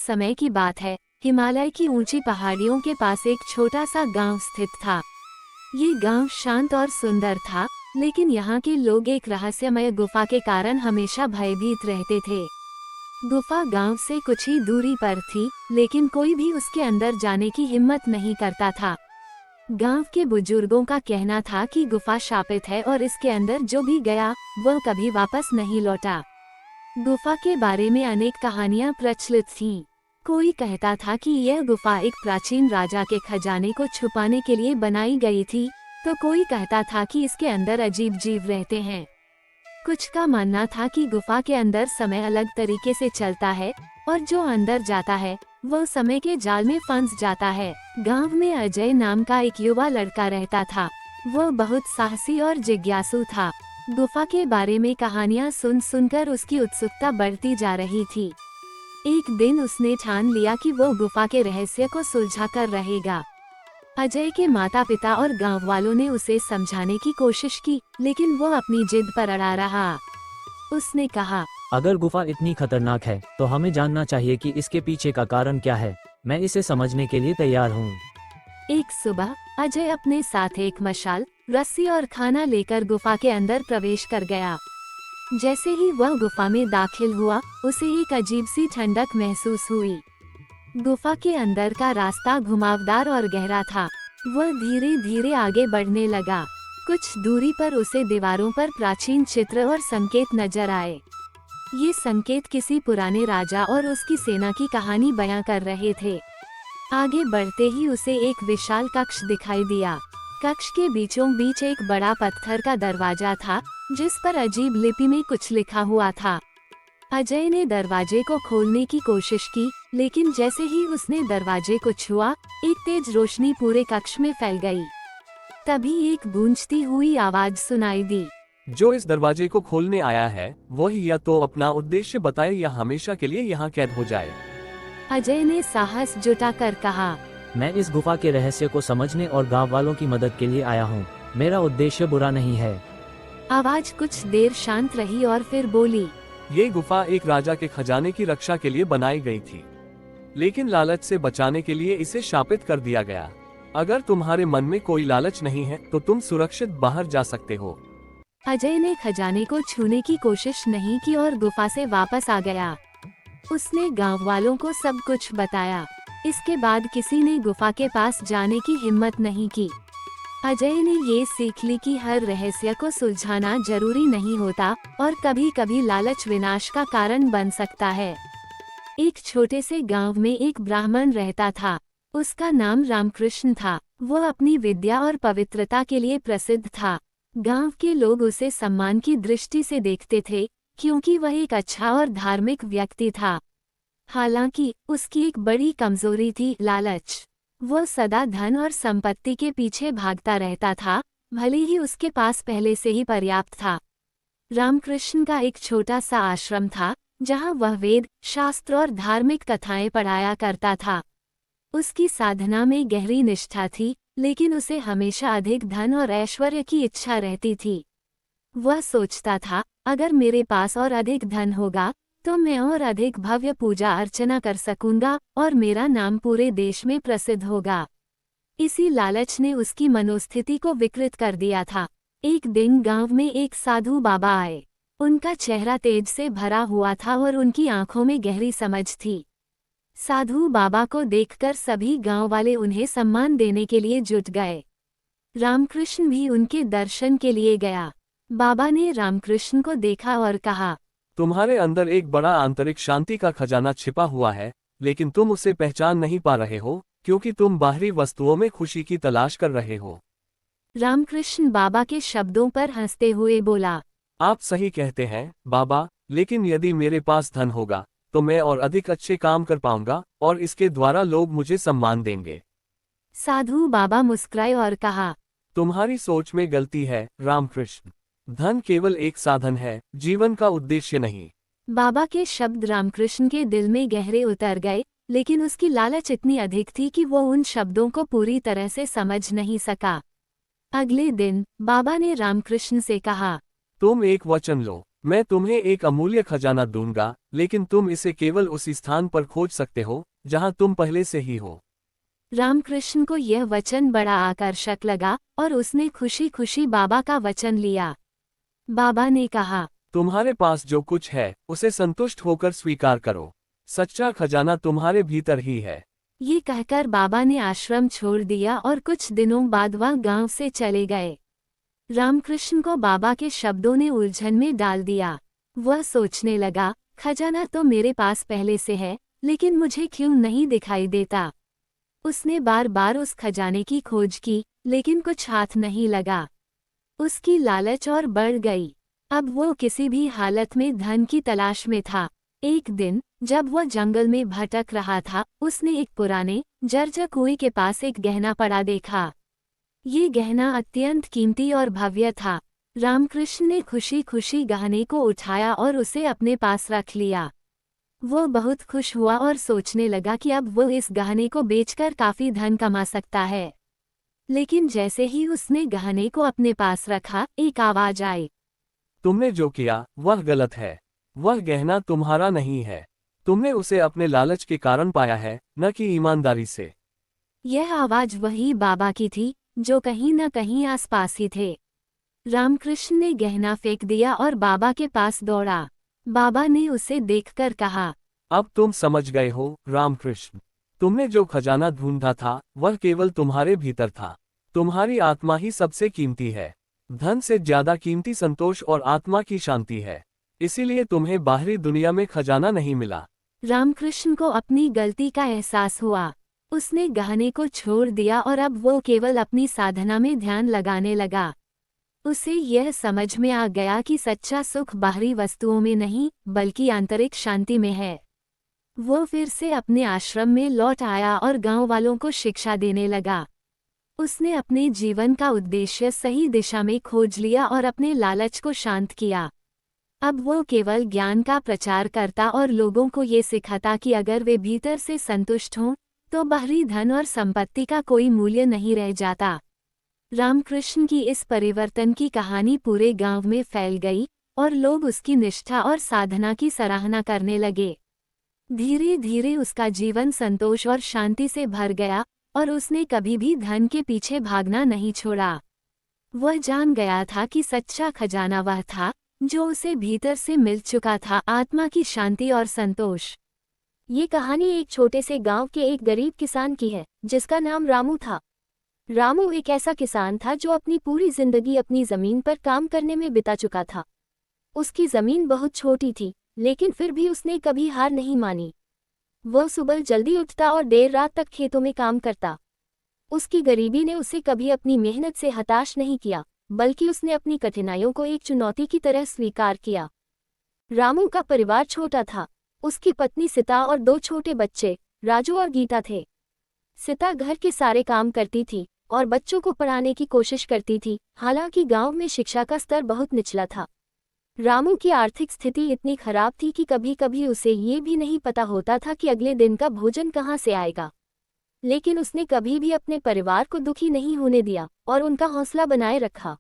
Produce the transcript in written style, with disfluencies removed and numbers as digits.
समय की बात है। हिमालय की ऊंची पहाड़ियों के पास एक छोटा सा गांव स्थित था। ये गांव शांत और सुंदर था, लेकिन यहाँ के लोग एक रहस्यमय गुफा के कारण हमेशा भयभीत रहते थे। गुफा गांव से कुछ ही दूरी पर थी, लेकिन कोई भी उसके अंदर जाने की हिम्मत नहीं करता था। गांव के बुजुर्गों का कहना था कि गुफा शापित है और इसके अंदर जो भी गया वह कभी वापस नहीं लौटा। गुफा के बारे में अनेक कहानियां प्रचलित थीं। कोई कहता था कि यह गुफा एक प्राचीन राजा के खजाने को छुपाने के लिए बनाई गई थी, तो कोई कहता था कि इसके अंदर अजीब जीव रहते हैं। कुछ का मानना था कि गुफा के अंदर समय अलग तरीके से चलता है और जो अंदर जाता है वह समय के जाल में फंस जाता है। गांव में अजय नाम का एक युवा लड़का रहता था। वह बहुत साहसी और जिज्ञासु था। गुफा के बारे में कहानियां सुन सुनकर उसकी उत्सुकता बढ़ती जा रही थी। एक दिन उसने ठान लिया कि वो गुफा के रहस्य को सुलझा कर रहेगा। अजय के माता पिता और गांव वालों ने उसे समझाने की कोशिश की, लेकिन वो अपनी जिद पर अड़ा रहा। उसने कहा, अगर गुफा इतनी खतरनाक है तो हमें जानना चाहिए कि इसके पीछे का कारण क्या है। मैं इसे समझने के लिए तैयार हूँ। एक सुबह अजय अपने साथ एक मशाल, रस्सी और खाना लेकर गुफा के अंदर प्रवेश कर गया। जैसे ही वह गुफा में दाखिल हुआ, उसे एक अजीब सी ठंडक महसूस हुई। गुफा के अंदर का रास्ता घुमावदार और गहरा था। वह धीरे धीरे आगे बढ़ने लगा। कुछ दूरी पर उसे दीवारों पर प्राचीन चित्र और संकेत नजर आए। ये संकेत किसी पुराने राजा और उसकी सेना की कहानी बयां कर रहे थे। आगे बढ़ते ही उसे एक विशाल कक्ष दिखाई दिया। कक्ष के बीचों बीच एक बड़ा पत्थर का दरवाजा था, जिस पर अजीब लिपि में कुछ लिखा हुआ था। अजय ने दरवाजे को खोलने की कोशिश की, लेकिन जैसे ही उसने दरवाजे को छुआ, एक तेज रोशनी पूरे कक्ष में फैल गई। तभी एक गूंजती हुई आवाज सुनाई दी। जो इस दरवाजे को खोलने आया है वही या तो अपना उद्देश्य बताए या हमेशा के लिए यहाँ कैद हो जाए। अजय ने साहस जुटाकर कहा, मैं इस गुफा के रहस्य को समझने और गांव वालों की मदद के लिए आया हूँ। मेरा उद्देश्य बुरा नहीं है। आवाज कुछ देर शांत रही और फिर बोली, ये गुफा एक राजा के खजाने की रक्षा के लिए बनाई गई थी, लेकिन लालच से बचाने के लिए इसे शापित कर दिया गया। अगर तुम्हारे मन में कोई लालच नहीं है तो तुम सुरक्षित बाहर जा सकते हो। अजय ने खजाने को छूने की कोशिश नहीं की और गुफा से वापस आ गया। उसने गांव वालों को सब कुछ बताया। इसके बाद किसी ने गुफा के पास जाने की हिम्मत नहीं की। अजय ने ये सीख ली कि हर रहस्य को सुलझाना जरूरी नहीं होता और कभी कभी लालच विनाश का कारण बन सकता है। एक छोटे से गांव में एक ब्राह्मण रहता था। उसका नाम रामकृष्ण था। वह अपनी विद्या और पवित्रता के लिए प्रसिद्ध था। गांव के लोग उसे सम्मान की दृष्टि से देखते थे, क्योंकि वह एक अच्छा और धार्मिक व्यक्ति था। हालांकि उसकी एक बड़ी कमजोरी थी, लालच। वह सदा धन और संपत्ति के पीछे भागता रहता था, भले ही उसके पास पहले से ही पर्याप्त था। रामकृष्ण का एक छोटा सा आश्रम था, जहां वह वेद, शास्त्र और धार्मिक कथाएं पढ़ाया करता था। उसकी साधना में गहरी निष्ठा थी, लेकिन उसे हमेशा अधिक धन और ऐश्वर्य की इच्छा रहती थी। वह सोचता था, अगर मेरे पास और अधिक धन होगा तो मैं और अधिक भव्य पूजा अर्चना कर सकूंगा और मेरा नाम पूरे देश में प्रसिद्ध होगा। इसी लालच ने उसकी मनोस्थिति को विकृत कर दिया था। एक दिन गांव में एक साधु बाबा आए। उनका चेहरा तेज से भरा हुआ था और उनकी आंखों में गहरी समझ थी। साधु बाबा को देखकर सभी गांव वाले उन्हें सम्मान देने के लिए जुट गए। रामकृष्ण भी उनके दर्शन के लिए गया। बाबा ने रामकृष्ण को देखा और कहा, तुम्हारे अंदर एक बड़ा आंतरिक शांति का खजाना छिपा हुआ है, लेकिन तुम उसे पहचान नहीं पा रहे हो, क्योंकि तुम बाहरी वस्तुओं में खुशी की तलाश कर रहे हो। रामकृष्ण बाबा के शब्दों पर हंसते हुए बोला, आप सही कहते हैं बाबा, लेकिन यदि मेरे पास धन होगा तो मैं और अधिक अच्छे काम कर पाऊंगा और इसके द्वारा लोग मुझे सम्मान देंगे। साधु बाबा मुस्कुराए और कहा, तुम्हारी सोच में गलती है रामकृष्ण। धन केवल एक साधन है, जीवन का उद्देश्य नहीं। बाबा के शब्द रामकृष्ण के दिल में गहरे उतर गए, लेकिन उसकी लालच इतनी अधिक थी कि वो उन शब्दों को पूरी तरह से समझ नहीं सका। अगले दिन बाबा ने रामकृष्ण से कहा, तुम एक वचन लो, मैं तुम्हें एक अमूल्य खजाना दूंगा, लेकिन तुम इसे केवल उसी स्थान पर खोज सकते हो जहां तुम पहले से ही हो। रामकृष्ण को यह वचन बड़ा आकर्षक लगा और उसने खुशी खुशी बाबा का वचन लिया। बाबा ने कहा, तुम्हारे पास जो कुछ है उसे संतुष्ट होकर स्वीकार करो। सच्चा खजाना तुम्हारे भीतर ही है। ये कहकर बाबा ने आश्रम छोड़ दिया और कुछ दिनों बाद वह गांव से चले गए। रामकृष्ण को बाबा के शब्दों ने उलझन में डाल दिया। वह सोचने लगा, खजाना तो मेरे पास पहले से है, लेकिन मुझे क्यों नहीं दिखाई देता। उसने बार बार उस खजाने की खोज की, लेकिन कुछ हाथ नहीं लगा। उसकी लालच और बढ़ गई। अब वो किसी भी हालत में धन की तलाश में था। एक दिन जब वह जंगल में भटक रहा था, उसने एक पुराने जर्जर कुएं के पास एक गहना पड़ा देखा। ये गहना अत्यंत कीमती और भव्य था। रामकृष्ण ने खुशी खुशी गहने को उठाया और उसे अपने पास रख लिया। वो बहुत खुश हुआ और सोचने लगा कि अब वो इस गहने को बेचकर काफी धन कमा सकता है। लेकिन जैसे ही उसने गहने को अपने पास रखा, एक आवाज आई, तुमने जो किया वह गलत है। वह गहना तुम्हारा नहीं है। तुमने उसे अपने लालच के कारण पाया है, न कि ईमानदारी से। यह आवाज वही बाबा की थी, जो कहीं न कहीं आसपास ही थे। रामकृष्ण ने गहना फेंक दिया और बाबा के पास दौड़ा। बाबा ने उसे देखकर कहा, अब तुम समझ गए हो रामकृष्ण। तुमने जो खजाना ढूंढा था वह केवल तुम्हारे भीतर था। तुम्हारी आत्मा ही सबसे कीमती है। धन से ज्यादा कीमती संतोष और आत्मा की शांति है। इसीलिए तुम्हें बाहरी दुनिया में खजाना नहीं मिला। रामकृष्ण को अपनी गलती का एहसास हुआ। उसने गहने को छोड़ दिया और अब वो केवल अपनी साधना में ध्यान लगाने लगा। उसे यह समझ में आ गया कि सच्चा सुख बाहरी वस्तुओं में नहीं, बल्कि आंतरिक शांति में है। वो फिर से अपने आश्रम में लौट आया और गांव वालों को शिक्षा देने लगा। उसने अपने जीवन का उद्देश्य सही दिशा में खोज लिया और अपने लालच को शांत किया। अब वो केवल ज्ञान का प्रचार करता और लोगों को ये सिखाता कि अगर वे भीतर से संतुष्ट हों, तो बाहरी धन और संपत्ति का कोई मूल्य नहीं रह जाता। रामकृष्ण की इस परिवर्तन की कहानी पूरे गांव में फैल गई और लोग उसकी निष्ठा और साधना की सराहना करने लगे। धीरे धीरे उसका जीवन संतोष और शांति से भर गया और उसने कभी भी धन के पीछे भागना नहीं छोड़ा। वह जान गया था कि सच्चा खजाना वह था जो उसे भीतर से मिल चुका था, आत्मा की शांति और संतोष। ये कहानी एक छोटे से गांव के एक गरीब किसान की है, जिसका नाम रामू था। रामू एक ऐसा किसान था जो अपनी पूरी जिंदगी अपनी जमीन पर काम करने में बिता चुका था। उसकी जमीन बहुत छोटी थी, लेकिन फिर भी उसने कभी हार नहीं मानी। वह सुबह जल्दी उठता और देर रात तक खेतों में काम करता। उसकी गरीबी ने उसे कभी अपनी मेहनत से हताश नहीं किया, बल्कि उसने अपनी कठिनाइयों को एक चुनौती की तरह स्वीकार किया। रामू का परिवार छोटा था। उसकी पत्नी सीता और 2 छोटे बच्चे, राजू और गीता थे। सीता घर के सारे काम करती थी और बच्चों को पढ़ाने की कोशिश करती थी। हालांकि गांव में शिक्षा का स्तर बहुत निचला था। रामू की आर्थिक स्थिति इतनी खराब थी कि कभी कभी उसे ये भी नहीं पता होता था कि अगले दिन का भोजन कहाँ से आएगा। लेकिन उसने कभी भी अपने परिवार को दुखी नहीं होने दिया और उनका हौसला बनाए रखा।